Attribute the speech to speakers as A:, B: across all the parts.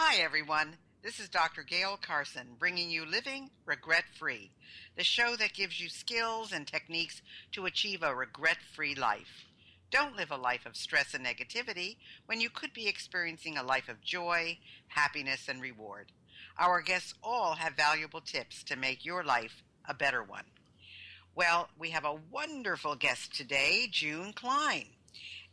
A: Hi, everyone. This is Dr. Gail Carson bringing you Living Regret Free, the show that gives you skills and techniques to achieve a regret free life. Don't live a life of stress and negativity when you could be experiencing a life of joy, happiness, and reward. Our guests all have valuable tips to make your life a better one. Well, we have a wonderful guest today, June Cline.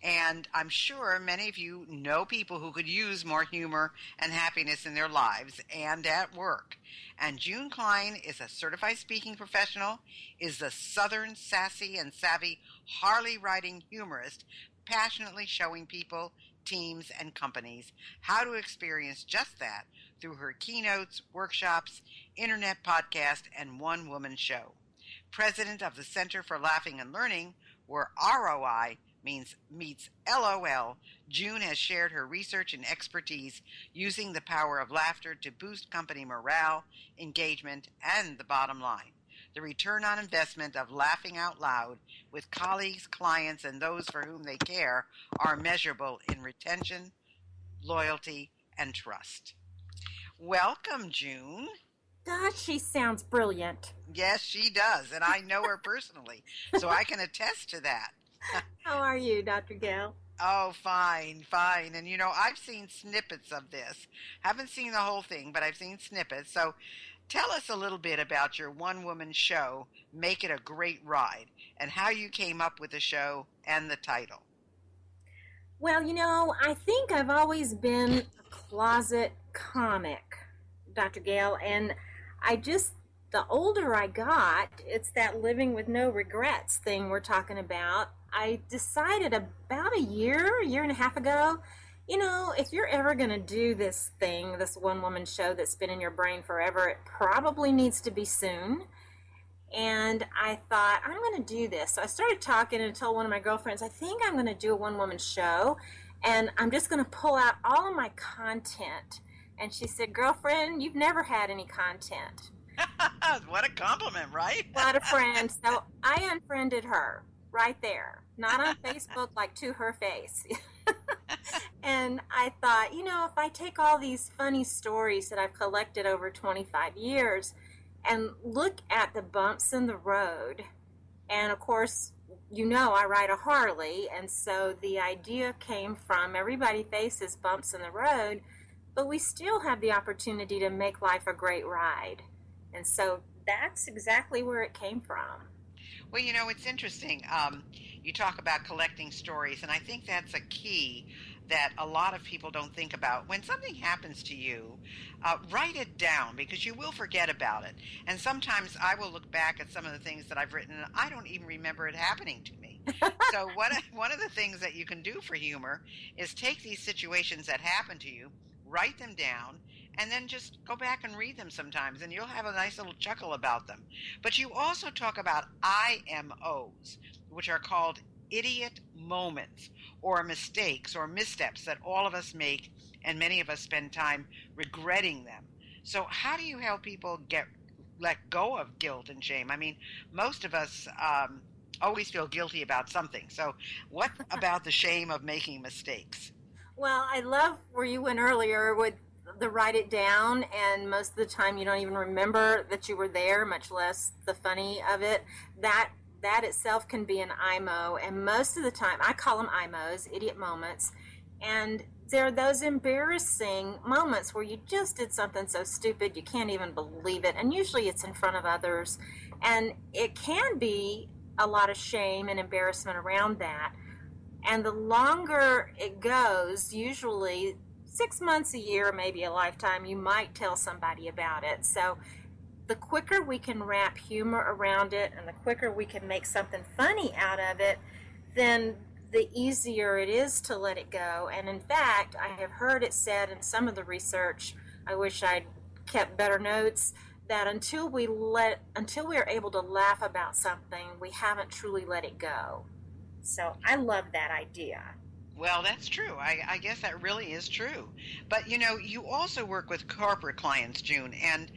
A: And I'm sure many of you know people who could use more humor and happiness in their lives and at work. And June Cline is a certified speaking professional, is the Southern sassy and savvy Harley riding humorist, passionately showing people, teams, and companies how to experience just that through her keynotes, workshops, internet podcast, and one-woman show. President of the Center for Laughing and Learning, where ROI meets LOL, June has shared her research and expertise using the power of laughter to boost company morale, engagement, and the bottom line. The return on investment of laughing out loud with colleagues, clients, and those for whom they care are measurable in retention, loyalty, and trust. Welcome, June.
B: God, she sounds brilliant.
A: Yes, she does, and I know her personally, so I can attest to that.
B: How are you, Dr. Gale?
A: Oh, fine, fine. And I've seen snippets of this. Haven't seen the whole thing, but I've seen snippets. So tell us a little bit about your one-woman show, Make It a Great Ride, and how you came up with the show and the title.
B: Well, I think I've always been a closet comic, Dr. Gale, and the older I got, it's that living with no regrets thing we're talking about. I decided about a year and a half ago, if you're ever going to do this thing, this one-woman show that's been in your brain forever, it probably needs to be soon. And I thought, I'm going to do this. So I started talking and told one of my girlfriends, I think I'm going to do a one-woman show, and I'm just going to pull out all of my content. And she said, girlfriend, you've never had any content.
A: What a compliment, right?
B: What a friend. So I unfriended her right there. Not on Facebook, like to her face. And I thought, if I take all these funny stories that I've collected over 25 years and look at the bumps in the road, and of course, I ride a Harley, and so the idea came from everybody faces bumps in the road, but we still have the opportunity to make life a great ride. And so that's exactly where it came from.
A: Well, it's interesting. You talk about collecting stories, and I think that's a key that a lot of people don't think about. When something happens to you, write it down, because you will forget about it. And sometimes I will look back at some of the things that I've written, and I don't even remember it happening to me. So one of the things that you can do for humor is take these situations that happen to you, write them down, and then just go back and read them sometimes, and you'll have a nice little chuckle about them. But you also talk about IMO'S, which are called idiot moments, or mistakes or missteps that all of us make, and many of us spend time regretting them. So how do you help people let go of guilt and shame? I mean, most of us always feel guilty about something. So what about the shame of making mistakes?
B: Well, I love where you went earlier with the write it down, and most of the time you don't even remember that you were there, much less the funny of it. That itself can be an IMO, and most of the time, I call them IMOs, idiot moments, and they're those embarrassing moments where you just did something so stupid you can't even believe it, and usually it's in front of others, and it can be a lot of shame and embarrassment around that. And the longer it goes, usually 6 months, a year, maybe a lifetime, you might tell somebody about it. So the quicker we can wrap humor around it and the quicker we can make something funny out of it, then the easier it is to let it go. And in fact, I have heard it said in some of the research, I wish I'd kept better notes, that until we are able to laugh about something, we haven't truly let it go. So I love that idea.
A: Well, that's true. I guess that really is true. But, you also work with corporate clients, June, and,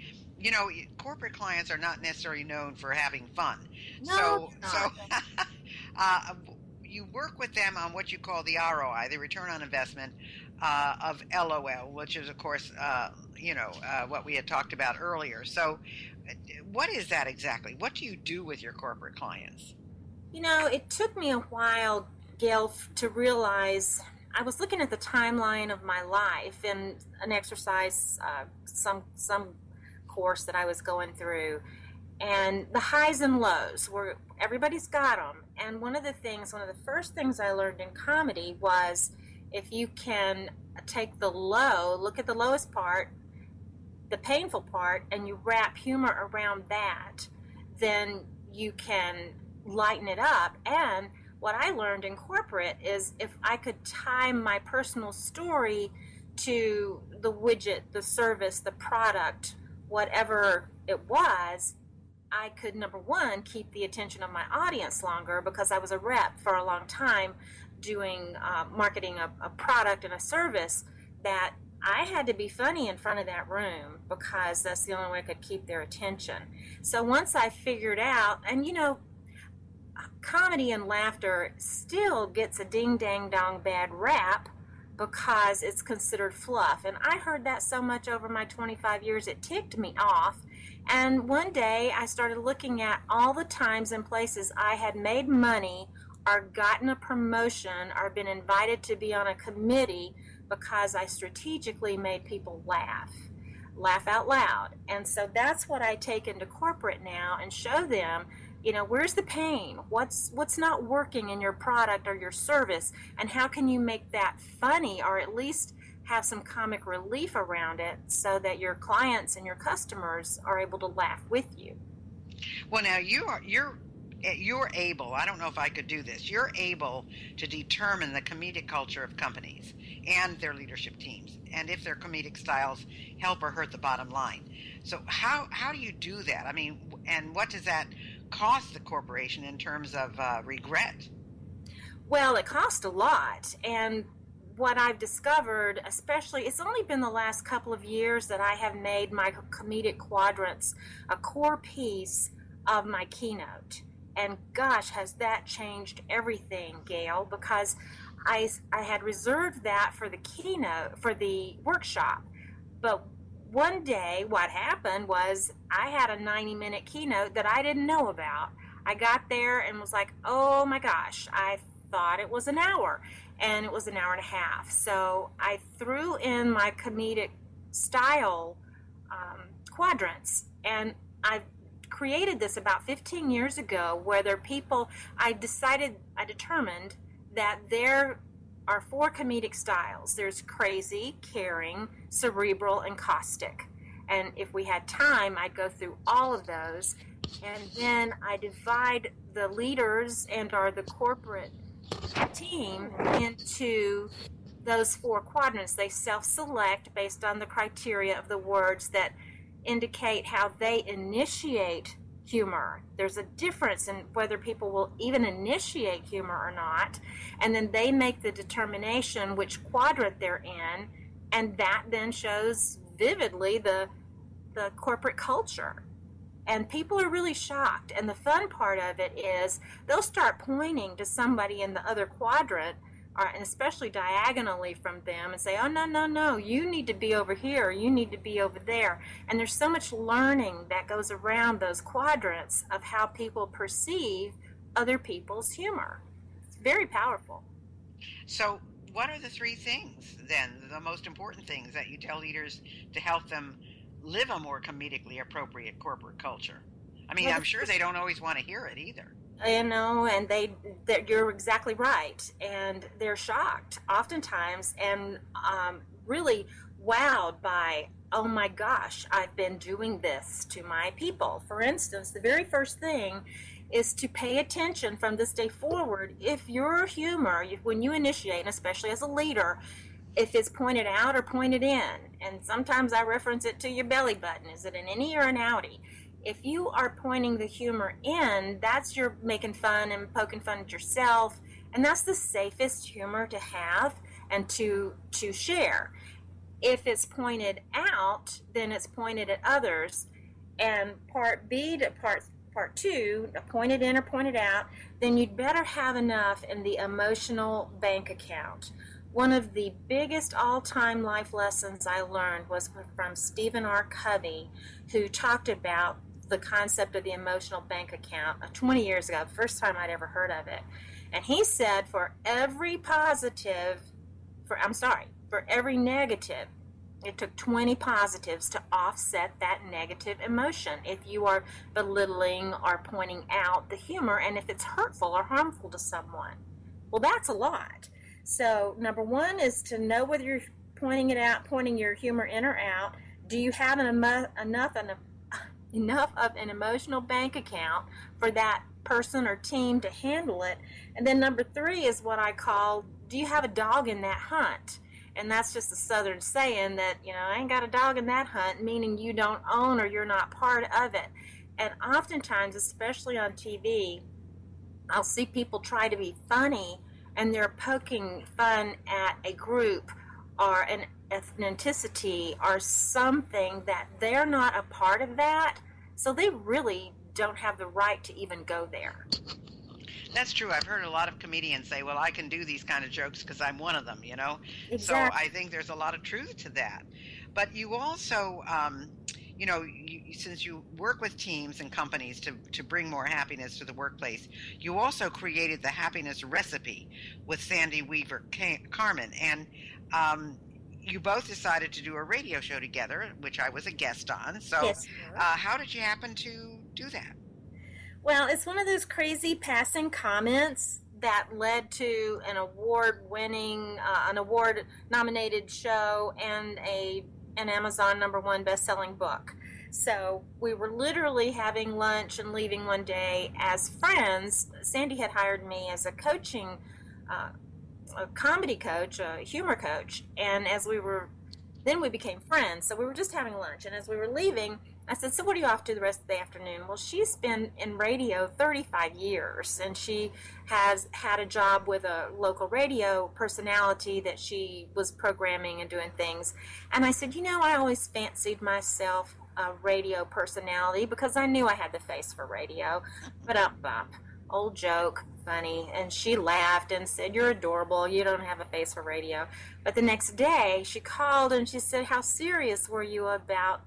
A: corporate clients are not necessarily known for having fun.
B: No,
A: You work with them on what you call the ROI, the return on investment, of LOL, which is, of course, what we had talked about earlier. So, what is that exactly? What do you do with your corporate clients?
B: It took me a while, Gail, to realize I was looking at the timeline of my life in an exercise, some course that I was going through, and the highs and lows were everybody's got them. And one of the first things I learned in comedy was if you can take the low, look at the lowest part, the painful part, and you wrap humor around that, then you can lighten it up. And what I learned in corporate is if I could tie my personal story to the widget, the service, the product, whatever it was, I could, number one, keep the attention of my audience longer because I was a rep for a long time doing marketing a product and a service that I had to be funny in front of that room because that's the only way I could keep their attention. So once I figured out, and comedy and laughter still gets a ding dang dong bad rap because it's considered fluff. And I heard that so much over my 25 years, it ticked me off. And one day I started looking at all the times and places I had made money or gotten a promotion or been invited to be on a committee because I strategically made people laugh out loud. And so that's what I take into corporate now and show them, where's the pain? What's not working in your product or your service? And how can you make that funny or at least have some comic relief around it so that your clients and your customers are able to laugh with you?
A: Well, now you're able, I don't know if I could do this, you're able to determine the comedic culture of companies and their leadership teams, and if their comedic styles help or hurt the bottom line. So how do you do that? I mean, and what does that cost the corporation in terms of regret?
B: Well, it cost a lot, and what I've discovered, especially, it's only been the last couple of years that I have made my comedic quadrants a core piece of my keynote. And gosh, has that changed everything, Gail, because I had reserved that for the keynote, for the workshop. But one day, what happened was I had a 90-minute keynote that I didn't know about. I got there and was like, oh my gosh, I thought it was an hour. And it was an hour and a half. So I threw in my comedic style quadrants, and I created this about 15 years ago where I determined that there are 4 comedic styles. There's crazy, caring, cerebral, and caustic. And if we had time, I'd go through all of those. And then I divide the leaders or the corporate team into those 4 quadrants. They self-select based on the criteria of the words that indicate how they initiate humor. There's a difference in whether people will even initiate humor or not, and then they make the determination which quadrant they're in, and that then shows vividly the corporate culture. And people are really shocked. And the fun part of it is they'll start pointing to somebody in the other quadrant, and especially diagonally from them, and say, oh, no, no, no, you need to be over here, you need to be over there. And there's so much learning that goes around those quadrants of how people perceive other people's humor. It's very powerful.
A: So what are the 3 things, then, the most important things that you tell leaders to help them live a more comedically appropriate corporate culture? I mean, I'm sure they don't always want to hear it either.
B: And you're exactly right. And they're shocked oftentimes and really wowed by, oh my gosh, I've been doing this to my people. For instance, the very first thing is to pay attention from this day forward. If your humor, when you initiate, and especially as a leader, if it's pointed out or pointed in, and sometimes I reference it to your belly button, is it an innie or an outie? If you are pointing the humor in, that's you're making fun and poking fun at yourself, and that's the safest humor to have and to share. If it's pointed out, then it's pointed at others. And part B to part 2, pointed in or pointed out, then you'd better have enough in the emotional bank account. One of the biggest all-time life lessons I learned was from Stephen R. Covey, who talked about the concept of the emotional bank account 20 years ago, the first time I'd ever heard of it. And he said for every negative, it took 20 positives to offset that negative emotion if you are belittling or pointing out the humor and if it's hurtful or harmful to someone. Well, that's a lot. So number one is to know whether you're pointing it out, pointing your humor in or out. Do you have enough of an emotional bank account for that person or team to handle it? And then number three is what I call, do you have a dog in that hunt? And that's just a Southern saying that, I ain't got a dog in that hunt, meaning you don't own or you're not part of it. And oftentimes, especially on TV, I'll see people try to be funny and they're poking fun at a group or an ethnicity or something that they're not a part of that. So they really don't have the right to even go there.
A: That's true. I've heard a lot of comedians say, well, I can do these kind of jokes because I'm one of them,
B: Exactly.
A: So I think there's a lot of truth to that. But you also, since you work with teams and companies to bring more happiness to the workplace, you also created the happiness recipe with Sandy Weaver Carmen. And you both decided to do a radio show together, which I was a guest on. So
B: yes,
A: how did you happen to do that?
B: Well, it's one of those crazy passing comments that led to an award-winning, an award-nominated show and an Amazon #1 best-selling book. So we were literally having lunch and leaving one day as friends. Sandy had hired me as a coaching, a comedy coach, a humor coach, and then we became friends. So we were just having lunch, and as we were leaving, I said, so what are you off to the rest of the afternoon? Well, she's been in radio 35 years, and she has had a job with a local radio personality that she was programming and doing things. And I said, I always fancied myself a radio personality because I knew I had the face for radio. But old joke, funny. And she laughed and said, you're adorable. You don't have a face for radio. But the next day, she called and she said, how serious were you about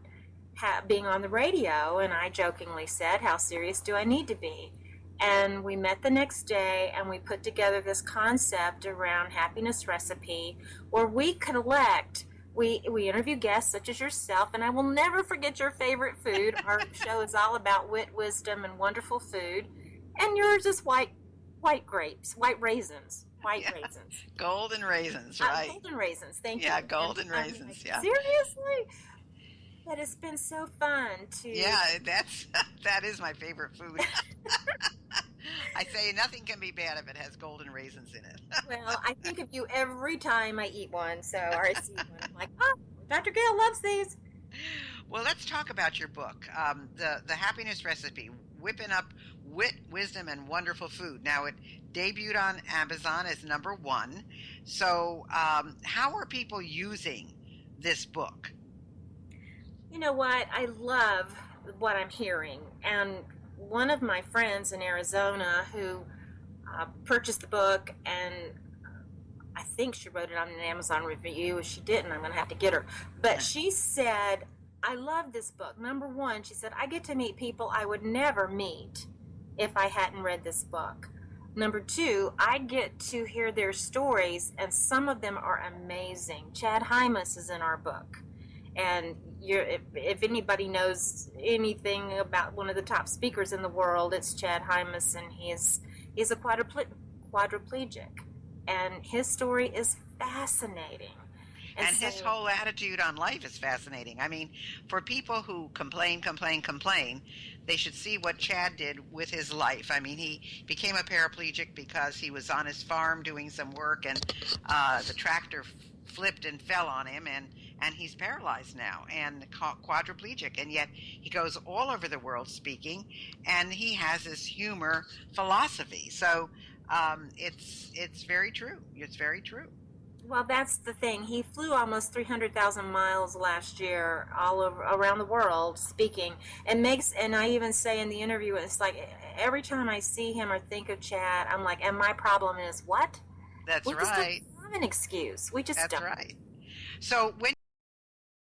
B: being on the radio? And I jokingly said, how serious do I need to be? And we met the next day and we put together this concept around happiness recipe where we collect, we interview guests such as yourself, and I will never forget your favorite food. Our show is all about wit, wisdom, and wonderful food. And yours is white raisins.
A: Golden raisins, right?
B: Golden raisins, thank you.
A: Yeah, golden raisins, yeah.
B: Seriously? But it's been so fun to...
A: Yeah, that is my favorite food. I say nothing can be bad if it has golden raisins in it.
B: Well, I think of you every time I eat one, or I see one. I'm like, Dr. Gail loves these.
A: Well, let's talk about your book, the Happiness Recipe, whipping up wit, wisdom, and wonderful food. Now, it debuted on Amazon as #1. So how are people using this book?
B: You know what? I love what I'm hearing. And one of my friends in Arizona who purchased the book, and I think she wrote it on an Amazon review. If she didn't, I'm going to have to get her. But she said, I love this book. #1, she said, I get to meet people I would never meet if I hadn't read this book. #2, I get to hear their stories, and some of them are amazing. Chad Hymas is in our book. And if anybody knows anything about one of the top speakers in the world, it's Chad Hymas, and he's a quadriplegic. And his story is fascinating.
A: And his whole attitude on life is fascinating. I mean, for people who complain, they should see what Chad did with his life. I mean, he became a paraplegic because he was on his farm doing some work, and the tractor flipped and fell on him, and he's paralyzed now and quadriplegic, and yet he goes all over the world speaking, and he has this humor philosophy. So it's very true. It's very true.
B: Well, that's the thing. He flew almost 300,000 miles last year around the world speaking, and I even say in the interview, it's like every time I see him or think of Chad, I'm like, and my problem is what?
A: That's
B: We're
A: right.
B: Just have an excuse. We just
A: That's
B: don't.
A: right. So when